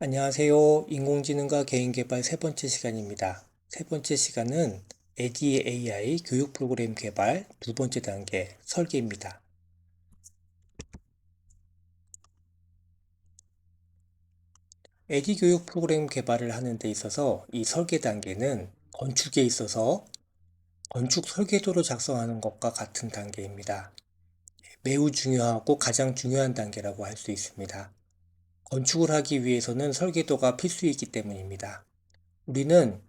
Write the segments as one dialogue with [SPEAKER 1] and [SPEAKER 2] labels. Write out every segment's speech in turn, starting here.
[SPEAKER 1] 안녕하세요. 인공지능과 개인개발 세 번째 시간입니다. 세 번째 시간은 에디 AI 교육 프로그램 개발 두 번째 단계 설계입니다. 에디 교육 프로그램 개발을 하는 데 있어서 이 설계 단계는 건축에 있어서 건축 설계도를 작성하는 것과 같은 단계입니다. 매우 중요하고 가장 중요한 단계라고 할 수 있습니다. 건축을 하기 위해서는 설계도가 필수이기 때문입니다. 우리는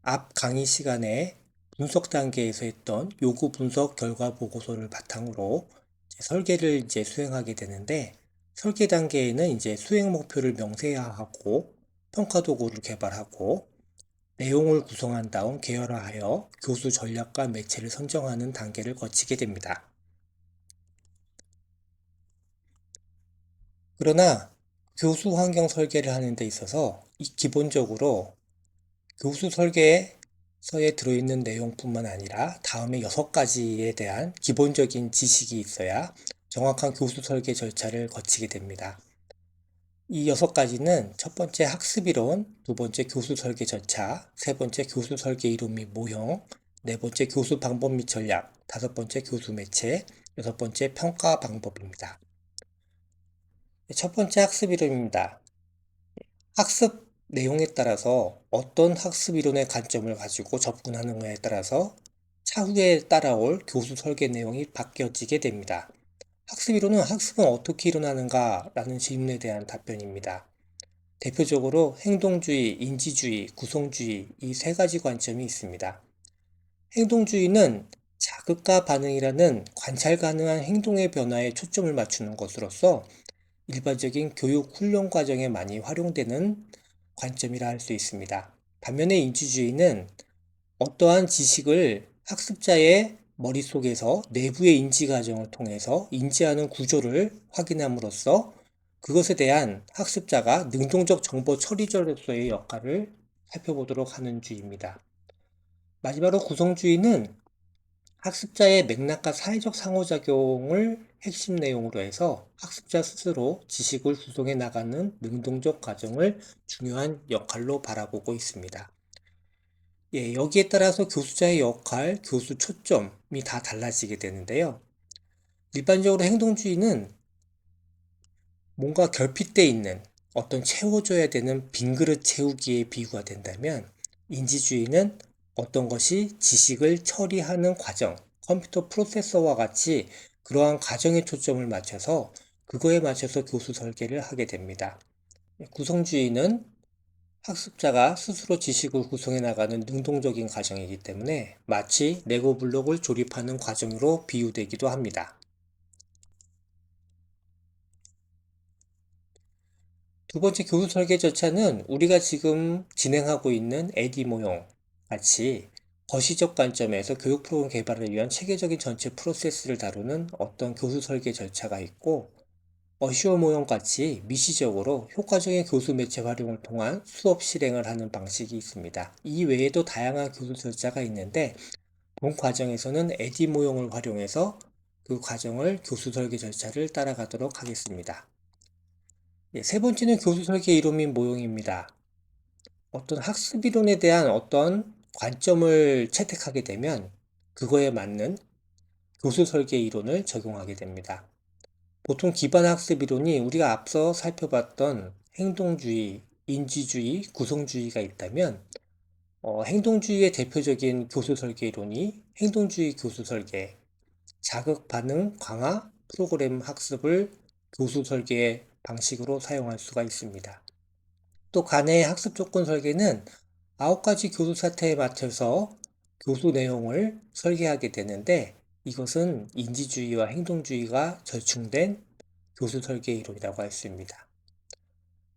[SPEAKER 1] 앞 강의 시간에 분석 단계에서 했던 요구 분석 결과 보고서를 바탕으로 설계를 수행하게 되는데, 설계 단계에는 수행 목표를 명세하고 평가 도구를 개발하고 내용을 구성한 다음 계열화하여 교수 전략과 매체를 선정하는 단계를 거치게 됩니다. 그러나 교수 환경 설계를 하는 데 있어서 기본적으로 교수 설계서에 들어있는 내용뿐만 아니라 다음에 6가지에 대한 기본적인 지식이 있어야 정확한 교수 설계 절차를 거치게 됩니다. 이 6가지는 첫 번째 학습이론, 두 번째 교수 설계 절차, 세 번째 교수 설계 이론 및 모형, 네 번째 교수 방법 및 전략, 다섯 번째 교수 매체, 여섯 번째 평가 방법입니다. 첫 번째 학습이론입니다. 학습 내용에 따라서 어떤 학습 이론의 관점을 가지고 접근하는가에 따라서 차후에 따라올 교수 설계 내용이 바뀌어지게 됩니다. 학습 이론은 학습은 어떻게 일어나는가 라는 질문에 대한 답변입니다. 대표적으로 행동주의, 인지주의, 구성주의 이 세 가지 관점이 있습니다. 행동주의는 자극과 반응이라는 관찰 가능한 행동의 변화에 초점을 맞추는 것으로서 일반적인 교육 훈련 과정에 많이 활용되는 관점이라 할 수 있습니다. 반면에 인지주의는 어떠한 지식을 학습자의 머릿속에서 내부의 인지 과정을 통해서 인지하는 구조를 확인함으로써 그것에 대한 학습자가 능동적 정보 처리자로서의 역할을 살펴보도록 하는 주의입니다. 마지막으로 구성주의는 학습자의 맥락과 사회적 상호작용을 핵심 내용으로 해서 학습자 스스로 지식을 구성해 나가는 능동적 과정을 중요한 역할로 바라보고 있습니다. 여기에 따라서 교수자의 역할, 교수 초점이 다 달라지게 되는데요. 일반적으로 행동주의는 뭔가 결핍되어 있는 어떤 채워줘야 되는 빈 그릇 채우기에 비유가 된다면, 인지주의는 어떤 것이 지식을 처리하는 과정, 컴퓨터 프로세서와 같이 그러한 과정에 초점을 맞춰서 그거에 맞춰서 교수 설계를 하게 됩니다. 구성주의는 학습자가 스스로 지식을 구성해 나가는 능동적인 과정이기 때문에 마치 레고 블록을 조립하는 과정으로 비유되기도 합니다. 두 번째 교수 설계 절차는 우리가 지금 진행하고 있는 에디 모형 같이 거시적 관점에서 교육 프로그램 개발을 위한 체계적인 전체 프로세스를 다루는 어떤 교수 설계 절차가 있고, 어시어 모형 같이 미시적으로 효과적인 교수 매체 활용을 통한 수업 실행을 하는 방식이 있습니다. 이 외에도 다양한 교수 절차가 있는데, 본 과정에서는 에디 모형을 활용해서 그 과정을 교수 설계 절차를 따라가도록 하겠습니다. 세 번째는 교수 설계 이론 및 모형입니다. 어떤 학습 이론에 대한 어떤 관점을 채택하게 되면 그거에 맞는 교수 설계 이론을 적용하게 됩니다. 보통 기반 학습 이론이 우리가 앞서 살펴봤던 행동주의, 인지주의, 구성주의가 있다면, 행동주의의 대표적인 교수 설계 이론이 행동주의 교수 설계, 자극 반응 강화 프로그램 학습을 교수 설계 방식으로 사용할 수가 있습니다. 또 간의 학습 조건 설계는 9가지 교수 사태에 맞춰서 교수 내용을 설계하게 되는데, 이것은 인지주의와 행동주의가 절충된 교수 설계 이론이라고 할 수 있습니다.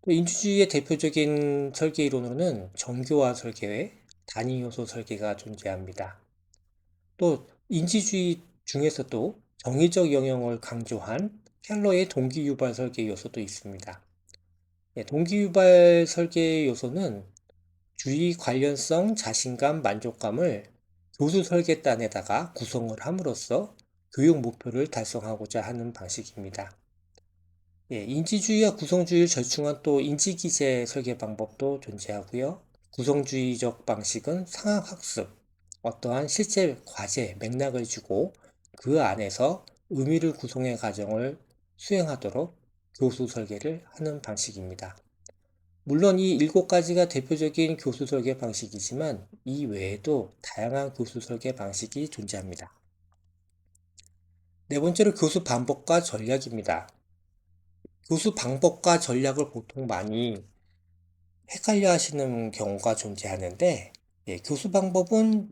[SPEAKER 1] 또 인지주의의 대표적인 설계 이론으로는 정교화 설계, 단위 요소 설계가 존재합니다. 또 인지주의 중에서도 정의적 영역을 강조한 켈러의 동기유발 설계 요소도 있습니다. 동기유발 설계 요소는 주의, 관련성, 자신감, 만족감을 교수 설계단에다가 구성을 함으로써 교육 목표를 달성하고자 하는 방식입니다. 인지주의와 구성주의를 절충한 또 인지기제 설계 방법도 존재하고요. 구성주의적 방식은 상황학습, 어떠한 실제 과제, 맥락을 주고 그 안에서 의미를 구성의 과정을 수행하도록 교수 설계를 하는 방식입니다. 물론 이 7가지가 대표적인 교수 설계 방식이지만 이 외에도 다양한 교수 설계 방식이 존재합니다. 네 번째로 교수 방법과 전략입니다. 교수 방법과 전략을 보통 많이 헷갈려 하시는 경우가 존재하는데, 교수 방법은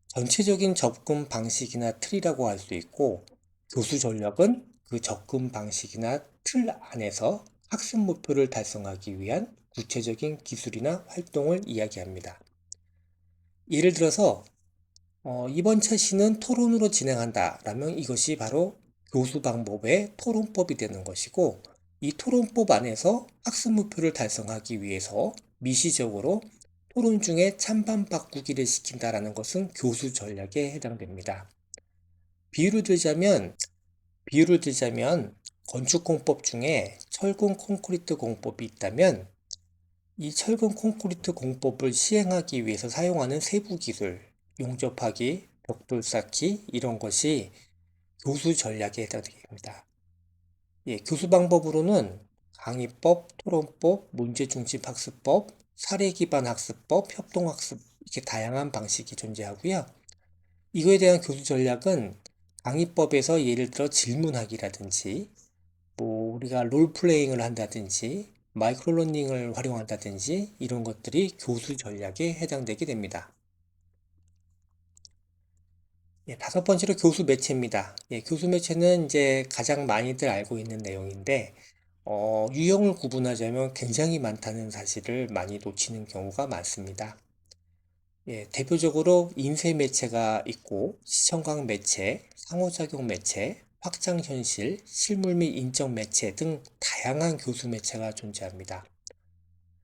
[SPEAKER 1] 전체적인 접근 방식이나 틀이라고 할 수 있고, 교수 전략은 그 접근 방식이나 틀 안에서 학습 목표를 달성하기 위한 구체적인 기술이나 활동을 이야기합니다. 예를 들어서 이번 세시는 토론으로 진행한다 라면 이것이 바로 교수 방법의 토론법이 되는 것이고, 이 토론법 안에서 학습 목표를 달성하기 위해서 미시적으로 토론 중에 찬반 바꾸기를 시킨다라는 것은 교수 전략에 해당됩니다. 비유를 들자면 건축 공법 중에 철근 콘크리트 공법이 있다면 이 철근 콘크리트 공법을 시행하기 위해서 사용하는 세부 기술, 용접하기, 벽돌 쌓기 이런 것이 교수 전략에 해당됩니다. 교수 방법으로는 강의법, 토론법, 문제중심 학습법, 사례 기반 학습법, 협동학습 이렇게 다양한 방식이 존재하고요. 이거에 대한 교수 전략은 강의법에서 예를 들어 질문하기라든지 뭐 우리가 롤플레잉을 한다든지 마이크로러닝을 활용한다든지 이런 것들이 교수 전략에 해당되게 됩니다. 다섯 번째로 교수 매체입니다. 교수 매체는 이제 가장 많이들 알고 있는 내용인데 유형을 구분하자면 굉장히 많다는 사실을 많이 놓치는 경우가 많습니다. 대표적으로 인쇄 매체가 있고 시청각 매체, 상호작용 매체, 확장현실, 실물 및 인적 매체 등 다양한 교수 매체가 존재합니다.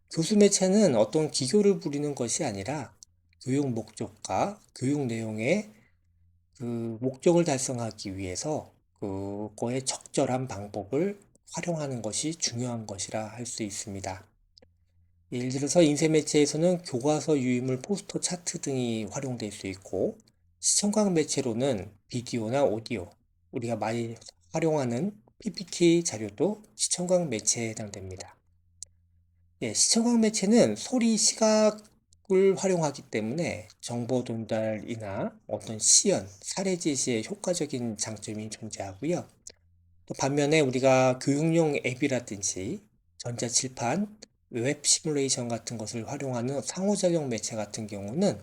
[SPEAKER 1] 교수 매체는 어떤 기교를 부리는 것이 아니라 교육 목적과 교육 내용의 그 목적을 달성하기 위해서 그거의 적절한 방법을 활용하는 것이 중요한 것이라 할 수 있습니다. 예를 들어서 인쇄 매체에서는 교과서 유인물, 포스터, 차트 등이 활용될 수 있고 시청각 매체로는 비디오나 오디오, 우리가 많이 활용하는 PPT 자료도 시청각 매체에 해당됩니다. 시청각 매체는 소리, 시각을 활용하기 때문에 정보 전달이나 어떤 시연, 사례 제시에 효과적인 장점이 존재하고요. 또 반면에 우리가 교육용 앱이라든지 전자칠판, 웹 시뮬레이션 같은 것을 활용하는 상호작용 매체 같은 경우는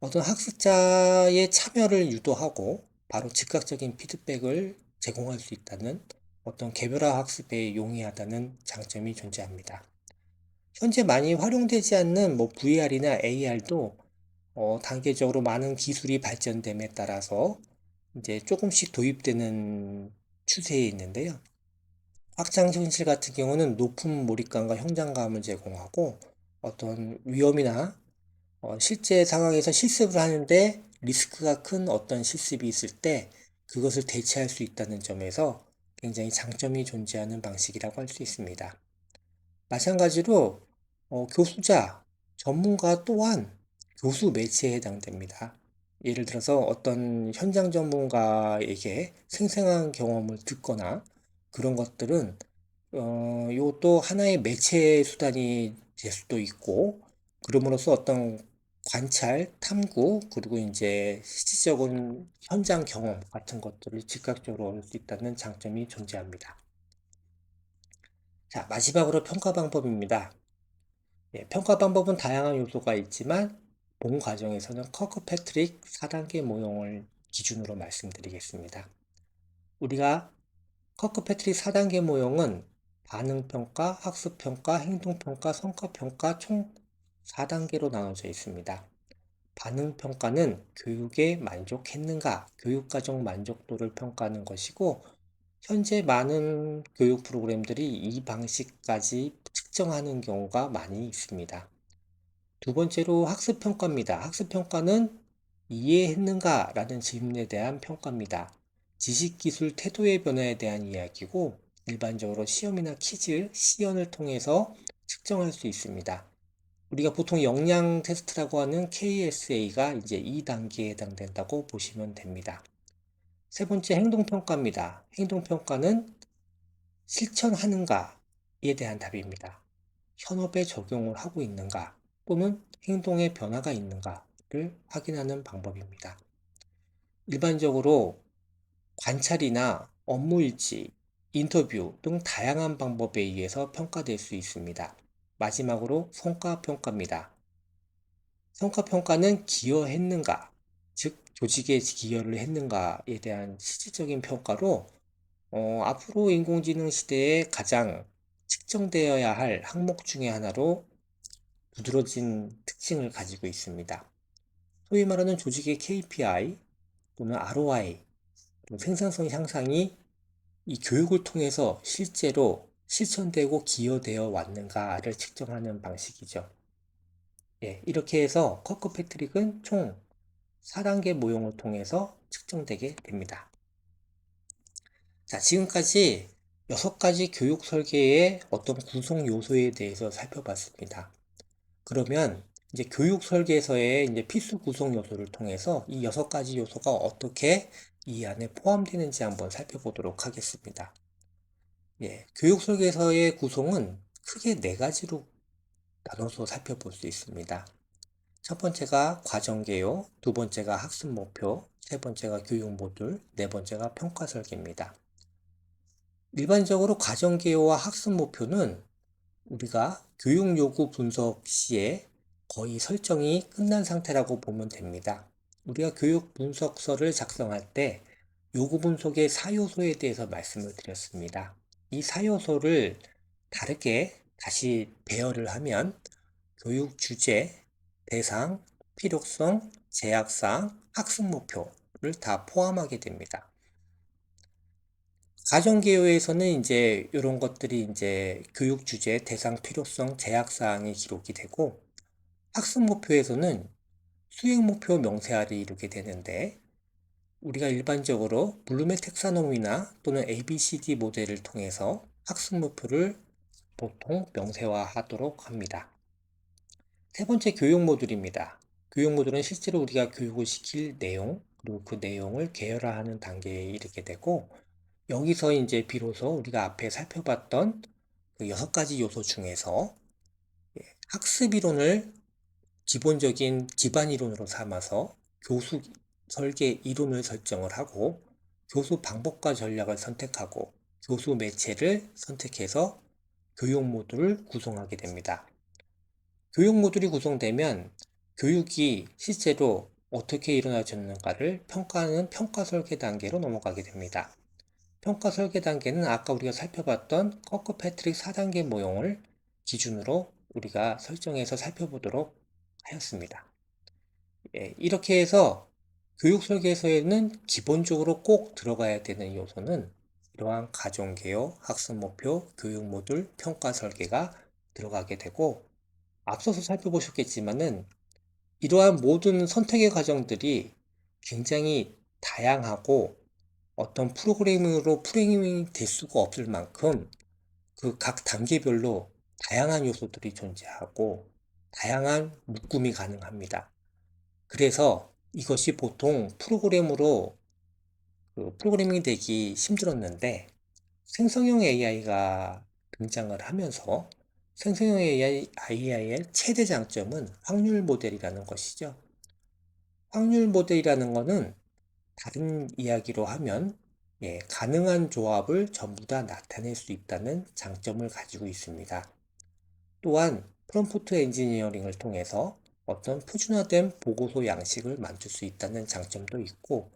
[SPEAKER 1] 어떤 학습자의 참여를 유도하고 바로 즉각적인 피드백을 제공할 수 있다는 어떤 개별화 학습에 용이하다는 장점이 존재합니다. 현재 많이 활용되지 않는 뭐 VR이나 AR도 단계적으로 많은 기술이 발전됨에 따라서 이제 조금씩 도입되는 추세에 있는데요. 확장현실 같은 경우는 높은 몰입감과 현장감을 제공하고 어떤 위험이나 실제 상황에서 실습을 하는데 리스크가 큰 어떤 실습이 있을 때 그것을 대체할 수 있다는 점에서 굉장히 장점이 존재하는 방식이라고 할 수 있습니다. 마찬가지로 교수자, 전문가 또한 교수 매체에 해당됩니다. 예를 들어서 어떤 현장 전문가에게 생생한 경험을 듣거나 그런 것들은 이것도 하나의 매체 수단이 될 수도 있고 그럼으로써 어떤 관찰, 탐구 그리고 이제 실질적인 현장 경험 같은 것들을 즉각적으로 얻을 수 있다는 장점이 존재합니다. 자, 마지막으로 평가 방법입니다. 평가 방법은 다양한 요소가 있지만 본 과정에서는 커크패트릭 4단계 모형을 기준으로 말씀드리겠습니다. 우리가 커크패트릭 4단계 모형은 반응평가, 학습평가, 행동평가, 성과평가 총 4단계로 나눠져 있습니다. 반응평가는 교육에 만족했는가, 교육과정 만족도를 평가하는 것이고 현재 많은 교육 프로그램들이 이 방식까지 측정하는 경우가 많이 있습니다. 두 번째로 학습평가입니다. 학습평가는 이해했는가 라는 질문에 대한 평가입니다. 지식, 기술, 태도의 변화에 대한 이야기고 일반적으로 시험이나 퀴즈, 시연을 통해서 측정할 수 있습니다. 우리가 보통 역량 테스트라고 하는 KSA가 이제 2단계에 해당된다고 보시면 됩니다. 세 번째 행동평가입니다. 행동평가는 실천하는가에 대한 답입니다. 현업에 적용을 하고 있는가 또는 행동의 변화가 있는가를 확인하는 방법입니다. 일반적으로 관찰이나 업무 일지, 인터뷰 등 다양한 방법에 의해서 평가될 수 있습니다. 마지막으로 성과평가입니다. 성과평가는 기여했는가, 즉 조직에 기여를 했는가에 대한 실질적인 평가로 앞으로 인공지능 시대에 가장 측정되어야 할 항목 중에 하나로 두드러진 특징을 가지고 있습니다. 소위 말하는 조직의 KPI 또는 ROI, 생산성 향상이 이 교육을 통해서 실제로 실천되고 기여되어 왔는가를 측정하는 방식이죠. 예, 이렇게 해서 커크 패트릭은 총 4단계 모형을 통해서 측정되게 됩니다. 자, 지금까지 6가지 교육 설계의 어떤 구성 요소에 대해서 살펴봤습니다. 그러면 이제 교육 설계에서의 이제 필수 구성 요소를 통해서 이 6가지 요소가 어떻게 이 안에 포함되는지 한번 살펴보도록 하겠습니다. 예, 교육 설계에서의 구성은 크게 4가지로 나눠서 살펴볼 수 있습니다. 첫 번째가 과정 개요, 두 번째가 학습 목표, 세 번째가 교육 모듈, 네 번째가 평가 설계입니다. 일반적으로 과정 개요와 학습 목표는 우리가 교육 요구 분석 시에 거의 설정이 끝난 상태라고 보면 됩니다. 우리가 교육 분석서를 작성할 때 요구 분석의 4요소에 대해서 말씀을 드렸습니다. 이 4요소를 다르게 다시 배열을 하면 교육 주제, 대상, 필요성, 제약사항, 학습 목표를 다 포함하게 됩니다. 가정개요에서는 이제 이런 것들이 이제 교육 주제, 대상, 필요성, 제약사항이 기록이 되고, 학습 목표에서는 수행 목표 명세화를 이루게 되는데, 우리가 일반적으로 블룸의 텍사노미나 또는 ABCD 모델을 통해서 학습 목표를 보통 명세화하도록 합니다. 세 번째 교육 모듈입니다. 교육 모듈은 실제로 우리가 교육을 시킬 내용, 그리고 그 내용을 계열화하는 단계에 이르게 되고, 여기서 이제 비로소 우리가 앞에 살펴봤던 그 6가지 요소 중에서 학습 이론을 기본적인 기반 이론으로 삼아서 교수 설계 이론을 설정을 하고 교수 방법과 전략을 선택하고 교수 매체를 선택해서 교육 모듈을 구성하게 됩니다. 교육 모듈이 구성되면 교육이 실제로 어떻게 일어나졌는가를 평가하는 평가 설계 단계로 넘어가게 됩니다. 평가 설계 단계는 아까 우리가 살펴봤던 커크 패트릭 4단계 모형을 기준으로 우리가 설정해서 살펴보도록 하였습니다. 예, 이렇게 해서 교육 설계에서는 기본적으로 꼭 들어가야 되는 요소는 이러한 가정 개요, 학습 목표, 교육 모듈, 평가 설계가 들어가게 되고, 앞서서 살펴보셨겠지만은 이러한 모든 선택의 과정들이 굉장히 다양하고 어떤 프로그래밍으로 프로그래밍이 될 수가 없을 만큼 그 각 단계별로 다양한 요소들이 존재하고 다양한 묶음이 가능합니다. 그래서 이것이 보통 프로그램으로 프로그래밍이 되기 힘들었는데 생성형 AI가 등장을 하면서 생성형 AI의 최대 장점은 확률 모델이라는 것이죠. 확률 모델이라는 것은 다른 이야기로 하면 가능한 조합을 전부 다 나타낼 수 있다는 장점을 가지고 있습니다. 또한 프롬프트 엔지니어링을 통해서 어떤 표준화된 보고서 양식을 만들 수 있다는 장점도 있고,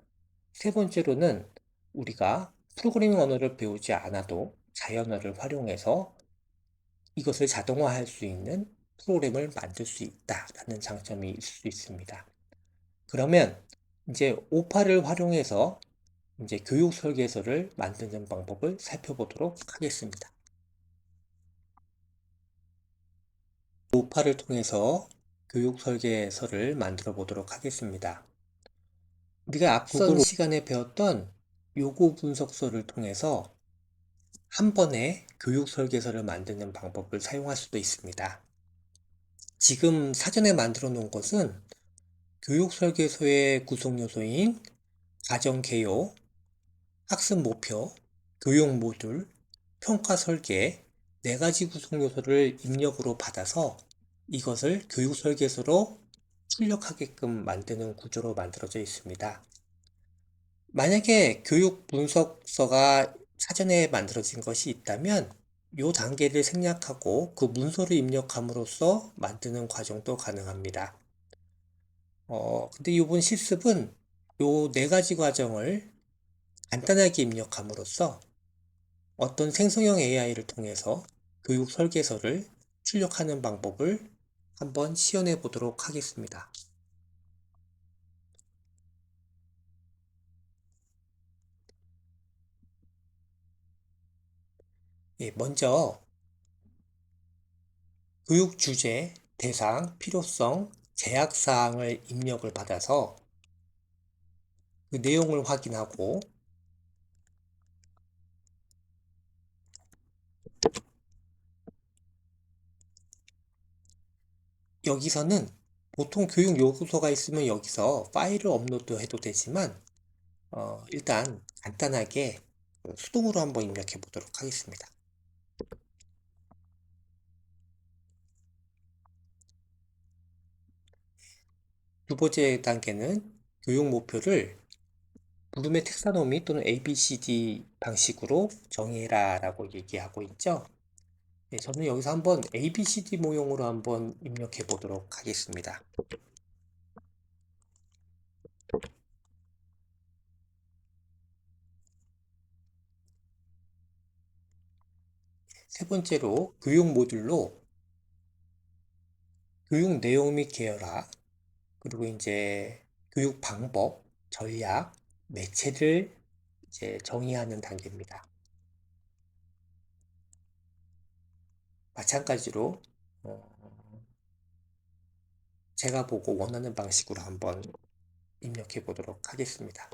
[SPEAKER 1] 세 번째로는 우리가 프로그래밍 언어를 배우지 않아도 자연어를 활용해서 이것을 자동화할 수 있는 프로그램을 만들 수 있다라는 장점이 있을 수 있습니다. 그러면 이제 오파를 활용해서 이제 교육 설계서를 만드는 방법을 살펴보도록 하겠습니다. 오파를 통해서 교육 설계서를 만들어 보도록 하겠습니다. 우리가 앞선 시간에 배웠던 요구 분석서를 통해서 한 번에 교육 설계서를 만드는 방법을 사용할 수도 있습니다. 지금 사전에 만들어 놓은 것은 교육 설계서의 구성 요소인 과정 개요, 학습 목표, 교육 모듈, 평가 설계 4가지 구성 요소를 입력으로 받아서 이것을 교육 설계서로 출력하게끔 만드는 구조로 만들어져 있습니다. 만약에 교육 분석서가 사전에 만들어진 것이 있다면 이 단계를 생략하고 그 문서를 입력함으로써 만드는 과정도 가능합니다. 근데 이번 실습은 이 4가지 과정을 간단하게 입력함으로써 어떤 생성형 AI를 통해서 교육 설계서를 출력하는 방법을 한번 시연해 보도록 하겠습니다. 먼저 교육 주제, 대상, 필요성, 제약사항을 입력을 받아서 그 내용을 확인하고 여기서는 보통 교육 요구서가 있으면 여기서 파일을 업로드 해도 되지만 일단 간단하게 수동으로 한번 입력해 보도록 하겠습니다. 두 번째 단계는 교육 목표를 부름의 텍사노미 또는 ABCD 방식으로 정해라 라고 얘기하고 있죠. 저는 여기서 한번 ABCD 모형으로 한번 입력해 보도록 하겠습니다. 세 번째로 교육 모듈로 교육 내용 및 계열화, 그리고 이제 교육 방법, 전략, 매체를 이제 정의하는 단계입니다. 마찬가지로 제가 보고 원하는 방식으로 한번 입력해 보도록 하겠습니다.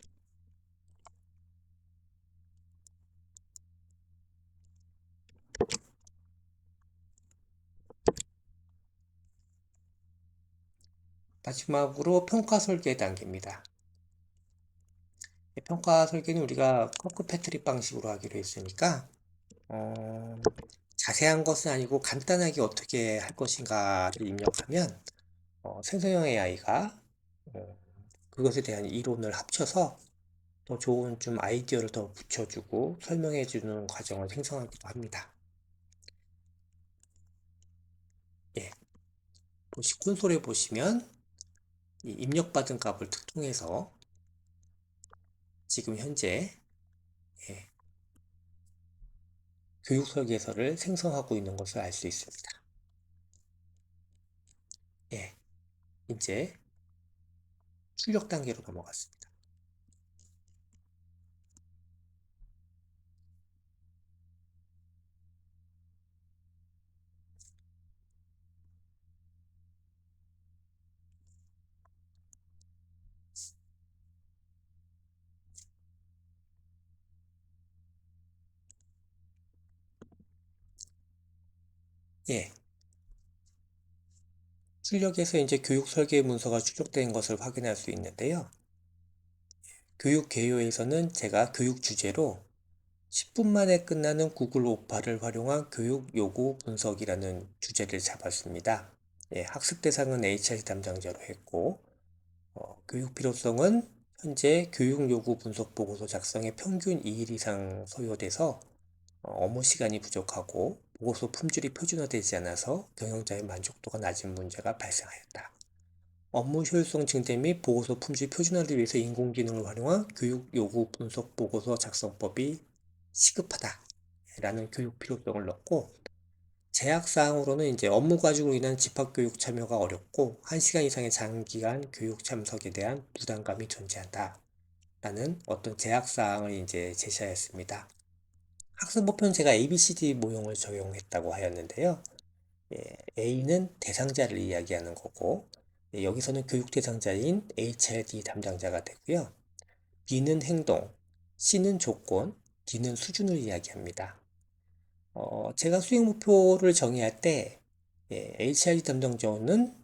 [SPEAKER 1] 마지막으로 평가 설계 단계입니다. 평가 설계는 우리가 커크 패트릭 방식으로 하기로 했으니까 자세한 것은 아니고 간단하게 어떻게 할 것인가를 입력하면 생성형 AI가 그것에 대한 이론을 합쳐서 더 좋은 좀 아이디어를 더 붙여주고 설명해주는 과정을 생성하기도 합니다. 예, 콘솔에 보시면 이 입력받은 값을 특통해서 지금 현재 교육 설계서를 생성하고 있는 것을 알 수 있습니다. 예, 이제 출력 단계로 넘어갔습니다. 예, 출력에서 이제 교육 설계 문서가 출력된 것을 확인할 수 있는데요. 교육 개요에서는 제가 교육 주제로 10분 만에 끝나는 구글 오파를 활용한 교육 요구 분석이라는 주제를 잡았습니다. 예, 학습 대상은 HR 담당자로 했고, 교육 필요성은 현재 교육 요구 분석 보고서 작성에 평균 2일 이상 소요돼서 업무 시간이 부족하고 보고서 품질이 표준화되지 않아서 경영자의 만족도가 낮은 문제가 발생하였다. 업무 효율성 증대 및 보고서 품질 표준화를 위해서 인공지능을 활용한 교육 요구 분석 보고서 작성법이 시급하다 라는 교육 필요성을 넣고, 제약사항으로는 이제 업무 과중으로 인한 집합교육 참여가 어렵고 1시간 이상의 장기간 교육 참석에 대한 부담감이 존재한다 라는 어떤 제약사항을 이제 제시하였습니다. 학습 목표는 제가 ABCD 모형을 적용했다고 하였는데요. A는 대상자를 이야기하는 거고, 여기서는 교육 대상자인 HRD 담당자가 되고요. B는 행동, C는 조건, D는 수준을 이야기합니다. 제가 수행 목표를 정의할 때 HRD 담당자는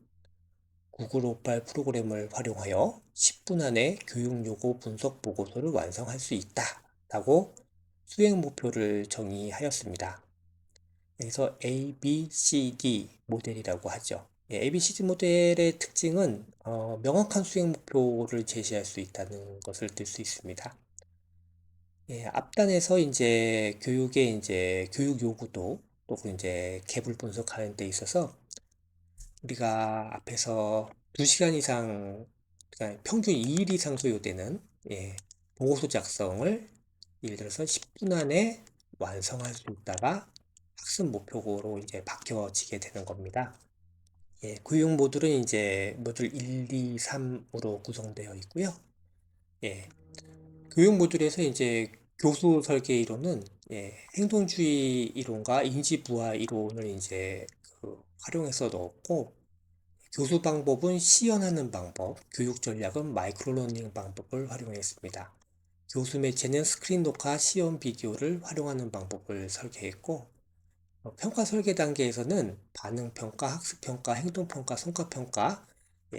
[SPEAKER 1] 구글 오팔 프로그램을 활용하여 10분 안에 교육 요구 분석 보고서를 완성할 수 있다 라고 수행 목표를 정의하였습니다. 그래서 ABCD 모델이라고 하죠. ABCD 모델의 특징은 명확한 수행 목표를 제시할 수 있다는 것을 들 수 있습니다. 앞단에서 이제 교육의 이제 교육 요구도 또 이제 갭을 분석하는 데 있어서 우리가 앞에서 2시간 이상, 그러니까 평균 2일 이상 소요되는 보고서 작성을 예를 들어서 10분 안에 완성할 수 있다가 학습 목표로 이제 바뀌어지게 되는 겁니다. 교육 모듈은 이제 모듈 1, 2, 3으로 구성되어 있고요. 교육 모듈에서 이제 교수 설계 이론은 행동주의 이론과 인지 부화 이론을 이제 활용해서 넣었고, 교수 방법은 시연하는 방법, 교육 전략은 마이크로러닝 방법을 활용했습니다. 교수 매체는 스크린 녹화, 시연 비디오를 활용하는 방법을 설계했고, 평가 설계 단계에서는 반응 평가, 학습 평가, 행동 평가, 성과 평가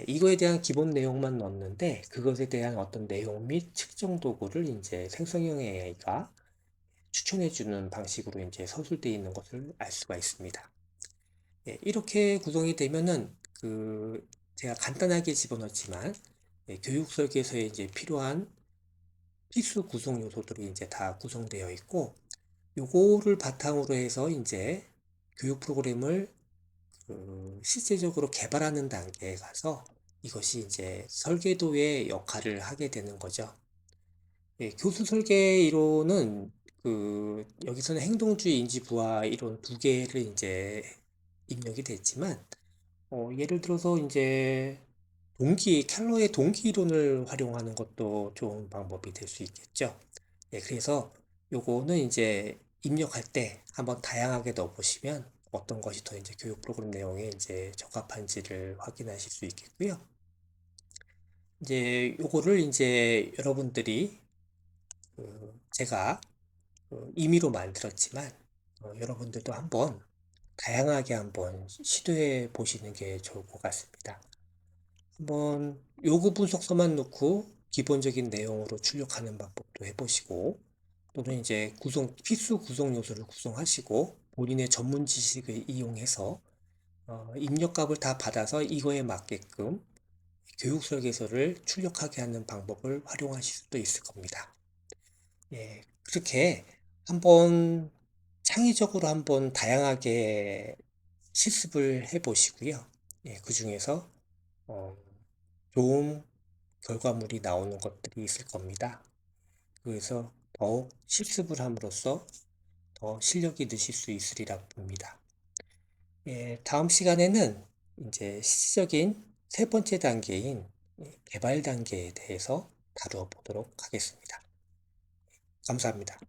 [SPEAKER 1] 이거에 대한 기본 내용만 넣었는데 그것에 대한 어떤 내용 및 측정 도구를 이제 생성형 AI가 추천해 주는 방식으로 이제 서술되어 있는 것을 알 수가 있습니다. 이렇게 구성이 되면은 제가 간단하게 집어넣었지만 교육 설계에서 이제 필요한 필수 구성 요소들이 이제 다 구성되어 있고 요거를 바탕으로 해서 이제 교육 프로그램을 실제적으로 개발하는 단계에 가서 이것이 이제 설계도의 역할을 하게 되는 거죠. 교수 설계 이론은 여기서는 행동주의 인지 부화 이론 두 개를 이제 입력이 됐지만 예를 들어서 이제 켈러의 동기 이론을 활용하는 것도 좋은 방법이 될 수 있겠죠. 그래서 요거는 이제 입력할 때 한번 다양하게 넣어보시면 어떤 것이 더 이제 교육 프로그램 내용에 이제 적합한지를 확인하실 수 있겠고요. 이제 요거를 이제 여러분들이 제가 임의로 만들었지만 여러분들도 한번 다양하게 한번 시도해 보시는 게 좋을 것 같습니다. 한번 요구 분석서만 넣고 기본적인 내용으로 출력하는 방법도 해보시고 또는 이제 필수 구성 요소를 구성하시고 본인의 전문 지식을 이용해서 입력값을 다 받아서 이거에 맞게끔 교육 설계서를 출력하게 하는 방법을 활용하실 수도 있을 겁니다. 그렇게 한번 창의적으로 한번 다양하게 실습을 해 보시고요. 그 중에서 좋은 결과물이 나오는 것들이 있을 겁니다. 그래서 더욱 실습을 함으로써 더 실력이 느실 수 있으리라 봅니다. 다음 시간에는 이제 실질적인 세 번째 단계인 개발 단계에 대해서 다루어 보도록 하겠습니다. 감사합니다.